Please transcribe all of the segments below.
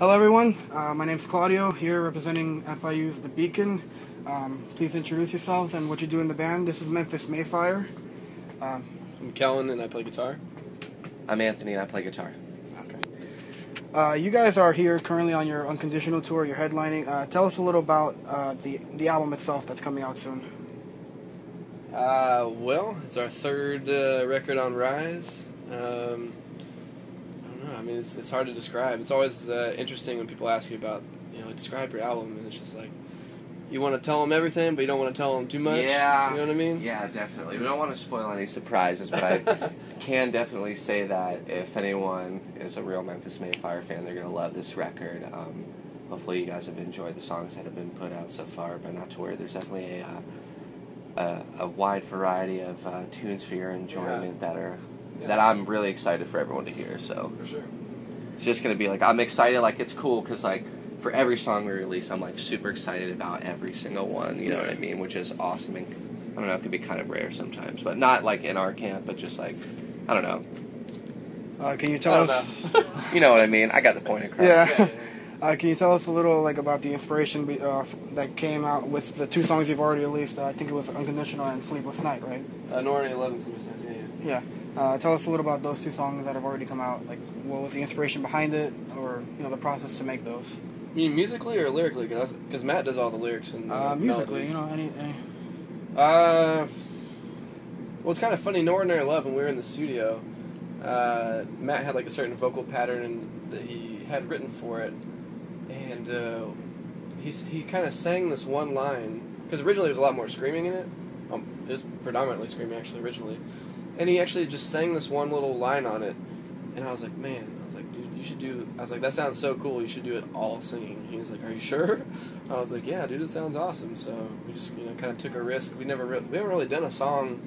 Hello everyone, my name's Claudio, here representing FIU's The Beacon. Please introduce yourselves and what you do in the band. This is Memphis Mayfire. I'm Kellen and I play guitar. I'm Anthony and I play guitar. Okay. You guys are here currently on your Unconditional tour, you're headlining. Tell us a little about the album itself that's coming out soon. Well, it's our third record on Rise. I don't know, I mean, it's hard to describe. It's always interesting when people ask you about, describe your album, and it's just like, you want to tell them everything, but you don't want to tell them too much. Yeah. You know what I mean? Yeah, definitely. We don't want to spoil any surprises, but I can definitely say that if anyone is a real Memphis Mayfire fan, they're going to love this record. Hopefully you guys have enjoyed the songs that have been put out so far, but not to worry, there's definitely a wide variety of tunes for your enjoyment that I'm really excited for everyone to hear. So For sure. it's just going to be like, I'm excited, like it's cool, because like for every song we release, I'm like super excited about every single one, you know what I mean, which is awesome, and I don't know, it can be kind of rare sometimes, but not like in our camp, but just like, I don't know. Can you tell us? You know what I mean, I got the point across. Yeah. Can you tell us a little about the inspiration that came out with the two songs you've already released? I think it was Unconditional and Sleepless Night, right? Nor 11 Suicides, yeah. Yeah. Tell us a little about those two songs that have already come out. Like, what was the inspiration behind it, or the process to make those? You mean musically or lyrically? Because Matt does all the lyrics and musically, melodies. any. Well, it's kind of funny. No Ordinary Love, when we were in the studio, Matt had like a certain vocal pattern that he had written for it, and he kind of sang this one line, because originally there was a lot more screaming in it. It was predominantly screaming actually originally, and he actually just sang this one little line on it, and I was like, man. Dude, you should do. I was like, that sounds so cool. You should do it all singing. He was like, are you sure? I was like, yeah, dude, it sounds awesome. So we just kind of took a risk. We haven't really done a song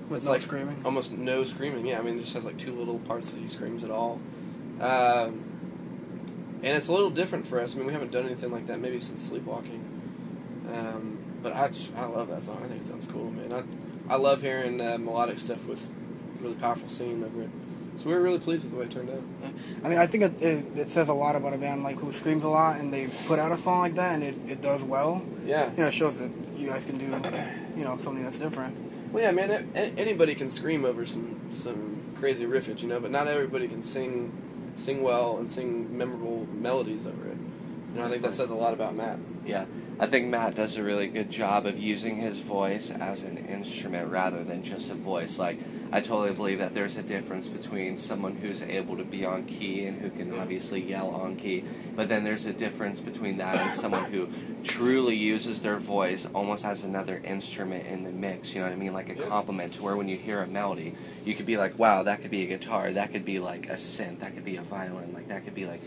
With no screaming. Almost no screaming. Yeah, I mean, it just has like two little parts that he screams at all. And it's a little different for us. I mean, we haven't done anything like that maybe since Sleepwalking. But I love that song. I think it sounds cool, man. I love hearing melodic stuff with really powerful singing over it. So we were really pleased with the way it turned out. I mean, I think it says a lot about a band like who screams a lot, and they put out a song like that, and it does well. Yeah. It shows that you guys can do, something that's different. Well, yeah, man. Anybody can scream over some crazy riffage, but not everybody can sing well and sing memorable melodies over it. I think that says a lot about Matt. Yeah, I think Matt does a really good job of using his voice as an instrument rather than just a voice. Like, I totally believe that there's a difference between someone who's able to be on key and who can obviously yell on key, but then there's a difference between that and someone who truly uses their voice almost as another instrument in the mix, you know what I mean? Like a complement, to where when you hear a melody, you could be like, wow, that could be a guitar, that could be like a synth, that could be a violin, like that could be like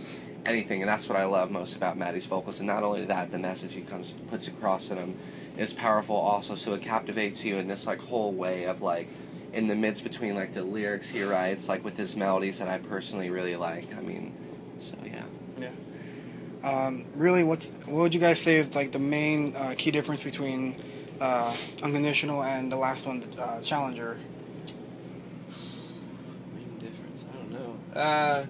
anything, and that's what I love most about Maddie's vocals. And not only that, the message he puts across in them is powerful also, so it captivates you in this like whole way of like, in the midst between like the lyrics he writes, like with his melodies that I personally really like. I mean, so yeah. Yeah. Really, what would you guys say is like the main key difference between Unconditional and the last one, Challenger? Main difference? I don't know.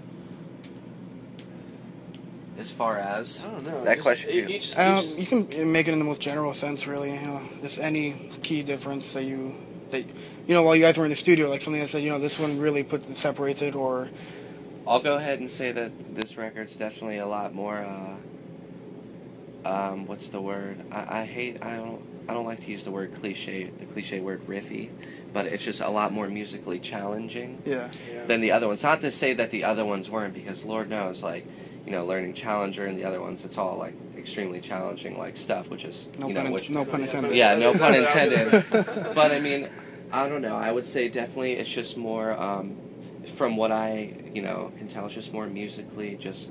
As far as I don't know. That question, you can make it in the most general sense, really. Just any key difference that while you guys were in the studio, like something that said, this one really separates it, or. I'll go ahead and say that this record's definitely a lot more. What's the word? I don't like to use the word cliche, the cliche word riffy, but it's just a lot more musically challenging. Yeah. Than the other ones. Not to say that the other ones weren't, because Lord knows, like, learning Challenger and the other ones, it's all like extremely challenging like stuff, which is no pun intended. Yeah, no pun intended. But I mean, I don't know. I would say definitely it's just more, from what I can tell, it's just more musically. Just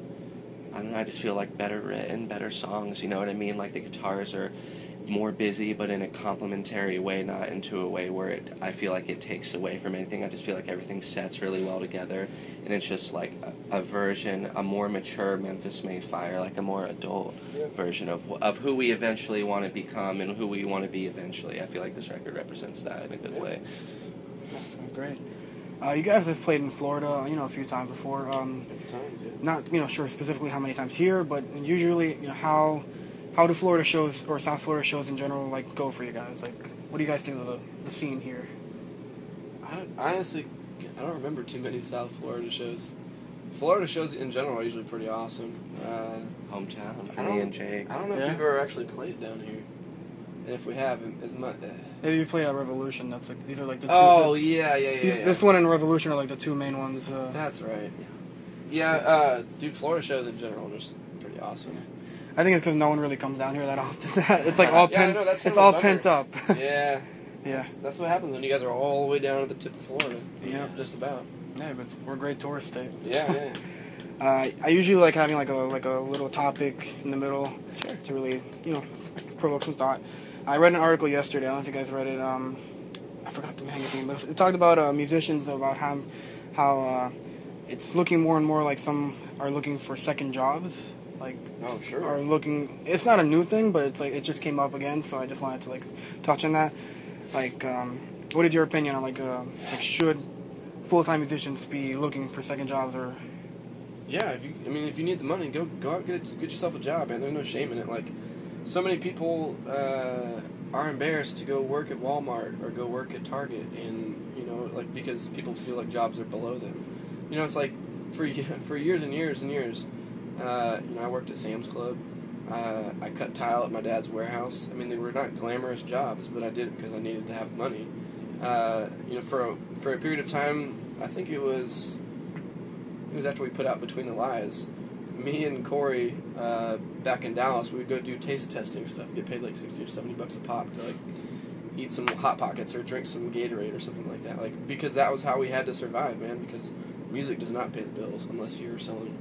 I don't know. I just feel like better written, better songs. You know what I mean? Like the guitars are more busy, but in a complimentary way, not into a way where I feel like it takes away from anything. I just feel like everything sets really well together, and it's just like a more mature Memphis Mayfire, like a more adult version of who we eventually want to become and who we want to be eventually. I feel like this record represents that in a good way. That's great. You guys have played in Florida, a few times before. Times, yeah. Not, sure specifically how many times here, but usually, how do Florida shows or South Florida shows in general like go for you guys? Like, what do you guys think of the scene here? Honestly, I don't remember too many South Florida shows. Florida shows in general are usually pretty awesome. Hometown for me and Jake. I don't know if we've ever actually played down here. And if we have, as much. Maybe you play at Revolution. That's like these are like the two. Oh yeah. This one and Revolution are like the two main ones. That's right. Yeah, dude. Florida shows in general are just pretty awesome. I think it's because no one really comes down here that often. It's like all pent. No, that's it's all pent up. Yeah. Yeah. That's what happens when you guys are all the way down at the tip of Florida. Yeah. Just about. Yeah, but we're a great tourist state. Yeah. I usually like having like a little topic in the middle to really provoke some thought. I read an article yesterday. I don't know if you guys read it. I forgot the magazine, but it talked about musicians, about how it's looking more and more like some are looking for second jobs. Like, oh sure. Are looking. It's not a new thing, but it's like it just came up again. So I just wanted to like touch on that. Like, what is your opinion on like should full-time musicians be looking for second jobs or? Yeah, if you need the money, go out and get yourself a job, man. There's no shame in it. Like, so many people are embarrassed to go work at Walmart or go work at Target, and because people feel like jobs are below them. It's like for years and years and years. I worked at Sam's Club. I cut tile at my dad's warehouse. I mean, they were not glamorous jobs, but I did it because I needed to have money. For a period of time, I think it was after we put out Between the Lies. Me and Corey, back in Dallas, we would go do taste testing stuff. Get paid like $60 or $70 a pop to like eat some Hot Pockets or drink some Gatorade or something like that. Like, because that was how we had to survive, man. Because music does not pay the bills unless you're selling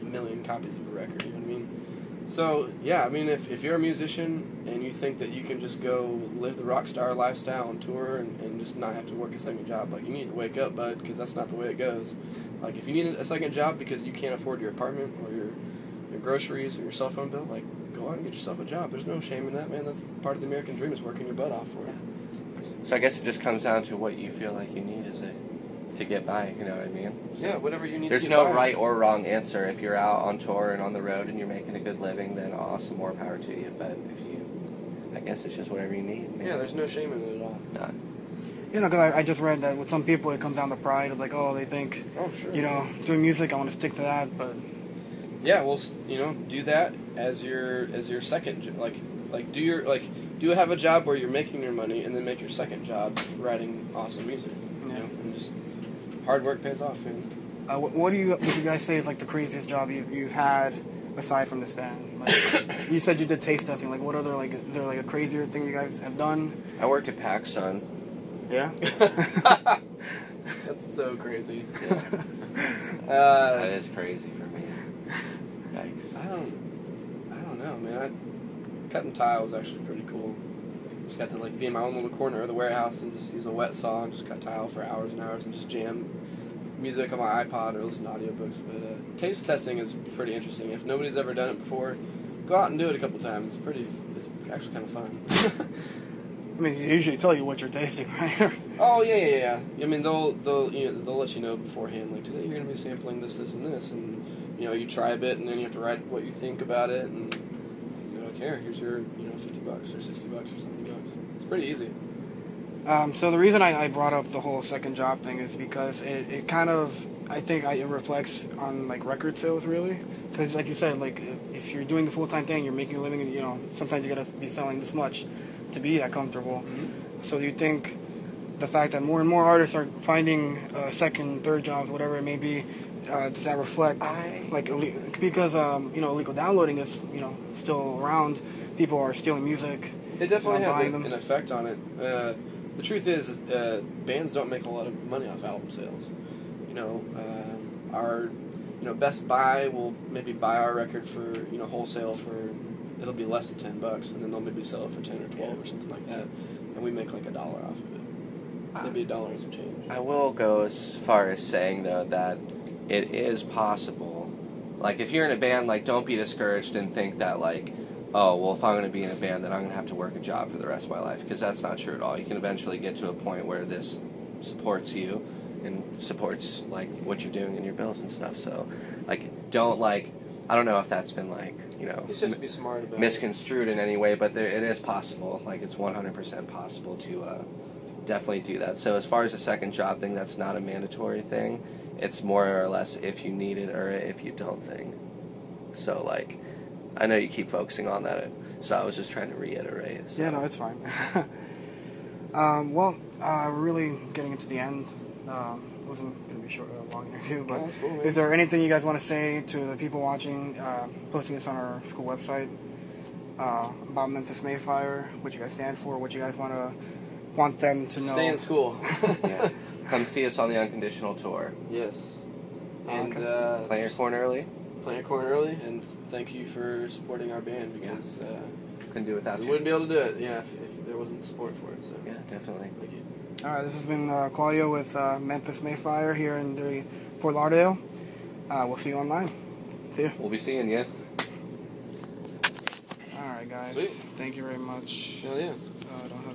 1 million copies of a record. You know what I mean? So yeah, I mean, if you're a musician and you think that you can just go live the rock star lifestyle and tour and just not have to work a second job, like, you need to wake up, bud, because that's not the way it goes. Like, if you need a second job because you can't afford your apartment or your groceries or your cell phone bill, like, go out and get yourself a job. There's no shame in that, man. That's part of the American dream, is working your butt off for it. So I guess it just comes down to what you feel like you need to get by, you know what I mean? So yeah, whatever you need there's to get no by. right or wrong answer. If you're out on tour and on the road and you're making a good living, then awesome, more power to you. But I guess it's just whatever you need, man. Yeah, there's no shame in it at all. None. Because I just read that with some people it comes down to pride of like, oh, they think, doing music, I want to stick to that, but... Yeah, well, do that as your second, do have a job where you're making your money, and then make your second job writing awesome music, and just hard work pays off, man. What would you guys say is like the craziest job you've had aside from this band? Like, you said you did taste testing. Like, what other, like, is there like a crazier thing you guys have done? I worked at PacSun. Yeah. That's so crazy. Yeah. That is crazy for me. Thanks. I don't know, man. Cutting tile was actually pretty cool. Just got to like be in my own little corner of the warehouse and just use a wet saw and just cut tile for hours and hours and just jam music on my iPod or listen to audiobooks. But taste testing is pretty interesting. If nobody's ever done it before, go out and do it a couple times. It's actually kind of fun. I mean, they usually tell you what you're tasting, right? Oh yeah. I mean, they'll let you know beforehand. Like, today you're gonna be sampling this, and this, and you try a bit, and then you have to write what you think about it, and here's your $50 or $60 or $70. It's pretty easy. So the reason I brought up the whole second job thing is because it kind of, I think it reflects on like record sales, really, because like you said, like if you're doing the full-time thing, you're making a living, and sometimes you gotta be selling this much to be that comfortable. Mm-hmm. So do you think the fact that more and more artists are finding second, third jobs, whatever it may be, does that reflect because illegal downloading is still around, people are stealing music? It definitely has an effect on it. The truth is, bands don't make a lot of money off album sales. Our Best Buy will maybe buy our record for wholesale for, it'll be less than $10, and then they'll maybe sell it for 10 or 12 or something like that, and we make like $1 off of it. Maybe $1 and some change. I will go as far as saying though that it is possible. Like, if you're in a band, like, don't be discouraged and think that, like, oh, well, if I'm going to be in a band, then I'm going to have to work a job for the rest of my life, because that's not true at all. You can eventually get to a point where this supports you, and supports like what you're doing in your bills and stuff. So like don't like I don't know if that's been like You just have to be smart about misconstrued in any way, but it is possible. Like it's 100% possible to definitely do that. So as far as the second job thing, that's not a mandatory thing. It's more or less if you need it or if you don't thing. So like, I know you keep focusing on that, so I was just trying to reiterate. So. Yeah, no, it's fine. Well, we're really getting into the end. It wasn't going to be a long interview, but cool, is there anything you guys want to say to the people watching, posting this on our school website, about Memphis Mayfire, what you guys stand for, what you guys want them to know? Stay in school. Yeah. Come see us on the Unconditional tour. Yes. And Okay. Plan your corn early. Plan your corn early, and thank you for supporting our band because Couldn't do it without we you. wouldn't be able to do it. Yeah, if there wasn't support for it. So Yeah, definitely. thank you. All right, this has been Claudio with Memphis Mayfire here in the Fort Lauderdale. We'll see you online. See ya. We'll be seeing you. All right, guys. Sweet. Thank you very much. Hell yeah. I don't have